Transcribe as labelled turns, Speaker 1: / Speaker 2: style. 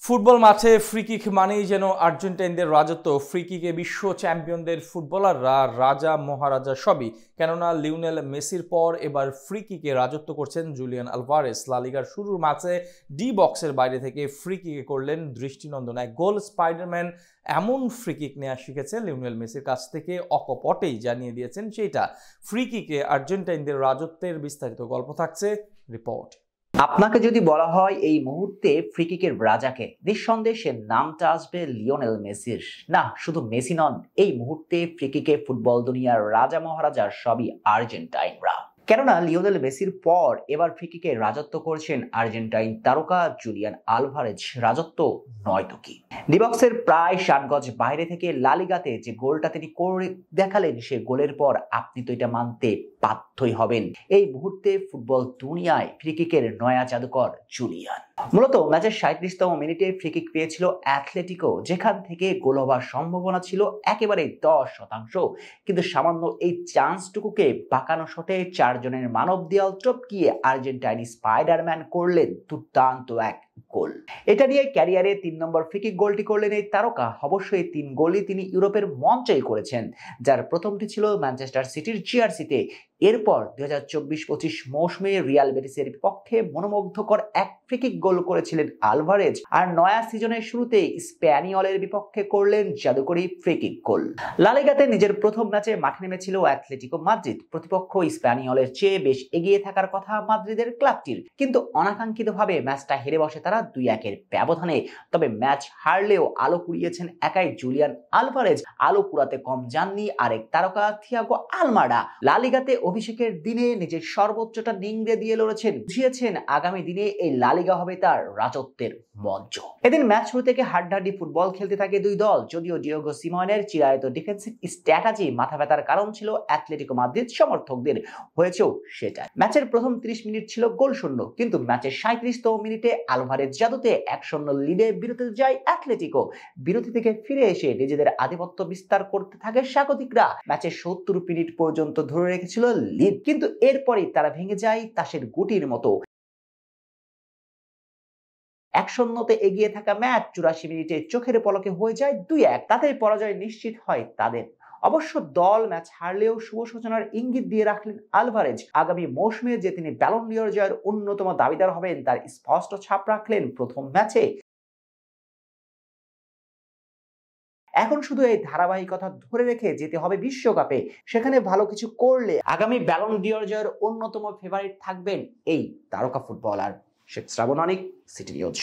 Speaker 1: Football মাঠে free kick মানেই যেন আর্জেন্টাইনদের রাজত্ব। ফ্রি কিকে বিশ্ব চ্যাম্পিয়নদের ফুটবলাররা রাজা মহারাজা সবই, কেননা লিওনেল মেসির পর এবার ফ্রি কিকে রাজত্ব করছেন জুলিয়ান আলভারেস। লা লিগার শুরুর ম্যাচে ডি বক্সের বাইরে থেকে ফ্রি কিকে করলেন দৃষ্টিনন্দন এক গোল। স্পাইডারম্যান এমন ফ্রি কিক নেওয়া শিখেছে লিওনেল মেসির কাছ থেকে, অকপটেই জানিয়ে দিয়েছেন সেইটা। ফ্রি কিকে আর্জেন্টাইনদের রাজত্বের বিস্তারিত গল্প থাকছে রিপোর্ট।
Speaker 2: আপনাকে যদি বলা হয় এই মুহূর্তে ফ্রি কিকের রাজাকে, নিঃসন্দেহে সে নামটা আসবে লিওনেল মেসির। না, শুধু মেসি নন, এই মুহূর্তে ফ্রি কিকে ফুটবল দুনিয়ার রাজা মহারাজা সবই আর্জেন্টাইনরা। কেননা লিওনেল মেসির পর এবার ফ্রি কিকে রাজত্ব করছেন আর্জেন্টাইন তারকা জুলিয়ান আলভারেজ। রাজত্ব নয় তো কি, ডিবক্সের প্রায় 60 গজ বাইরে থেকে লা লিগাতে যে গোলটা তিনি করে দেখালেন, সে গোলের পর আপনি তো এটা মানতে বাধ্যই হবেন। এই মুহূর্তে ফুটবল দুনিয়ায় ফ্রি কিকের নয়া জাদুকর জুলিয়ান। মূলত ম্যাচের 37তম মিনিটে ফ্রি কিক পেয়েছিল অ্যাথলেটিকো, যেখান থেকে গোল হওয়ার সম্ভাবনা ছিল একেবারে 10%, কিন্তু সামান্য এই চান্সটুকুকে বাঁকানো শটে 4 জনের মানব দেয়াল টপকিয়ে আর্জেন্টাইনি স্পাইডারম্যান করলেন দুর্দান্ত এক গোল। এটা নিয়ে ক্যারিয়ারে 3 নম্বর ফ্রি কিক গোলটি করলেন এই তারকা। অবশ্যই 3 গোলই তিনি ইউরোপের মঞ্চেই করেছেন, যার প্রথমটি ছিল ম্যানচেস্টার সিটির জিআরসিতে। এরপর 2024-25 মৌসুমে রিয়াল বেটিসের বিপক্ষে মনোমুগ্ধকর এক ফ্রি কিক গোল করেছিলেন আলভারেজ। আর নয়া সিজনের শুরুতে স্প্যানিয়লের বিপক্ষে করলেন জাদুকরী ফ্রি কিক গোল। লা লিগাতে নিজের প্রথম ম্যাচে মাঠে নেমেছিল অ্যাথলেটিকো মাদ্রিদ। প্রতিপক্ষ স্প্যানিয়লের চেয়ে বেশ এগিয়ে থাকার কথা মাদ্রিদের ক্লাবটির, কিন্তু অনাকাঙ্ক্ষিতভাবে ম্যাচটা হেরে বসে তারা 2-1 ব্যবধানে। তবে ম্যাচ হারলেও আলো কুড়িয়েছেন একাই জুলিয়ান আলভারেজ। আলো কুড়াতে কম যাননি আরেক তারকা থিয়াগো আলমাডা। লা লিগাতে অভিষেকের দিনে নিজের সর্বোচ্চটা নিংড়ে দিয়ে লড়েছেন, বুঝিয়েছেন আগামী দিনে এই লা লিগা হবে তার রাজত্বের মঞ্চ। এদিন ম্যাচ শুরু থেকে হাড্ডাহাড্ডি ফুটবল খেলতে থাকে দুই দল। যদিও ডিয়েগো সিমোনের চিরায়ত ডিফেন্সিভ স্ট্র্যাটেজি মাথা ব্যথার কারণ ছিল অ্যাথলেটিকো মাদ্রিদ সমর্থকদের, হয়েছেও সেটাই। ম্যাচের প্রথম 30 মিনিট ছিল গোল শূন্য, কিন্তু ম্যাচের 37তম মিনিটে আলভারেজ জাদুতে 1-0 লিডে বিরতিতে যায় অ্যাথলেটিকো। বিরতি থেকে ফিরে এসে নিজেদের আধিপত্য বিস্তার করতে থাকে স্বাগতিকরা। ম্যাচের 70 মিনিট পর্যন্ত ধরে রেখেছিল লিড, কিন্তু এরপরই তারা ভেঙে যায় তাসের গুটির মতো। 1-0 এগিয়ে থাকা ম্যাচ 84 মিনিটে চোখের পলকে হয়ে যায় 2-1। তাতে পরাজয় নিশ্চিত হয় তাদের। অবশ্য দল ম্যাচ হারলেও শুভ সূচনার ইঙ্গিত দিয়ে রাখলেন আলভারেজ। আগামী মৌসুমে যে তিনি ব্যালন ডিওর জয়ের অন্যতম দাবিদার হবেন তার স্পষ্ট ছাপ রাখলেন প্রথম ম্যাচে। এখন শুধু এই ধারাবাহিকতা ধরে রেখে যেতে হবে বিশ্বকাপে। সেখানে ভালো কিছু করলে আগামী ব্যালন ডিওর জয়ের অন্যতম ফেভারিট থাকবেন এই তারকা ফুটবলার। শেখ শ্রাবণ অনিক, সিটি নিউজ।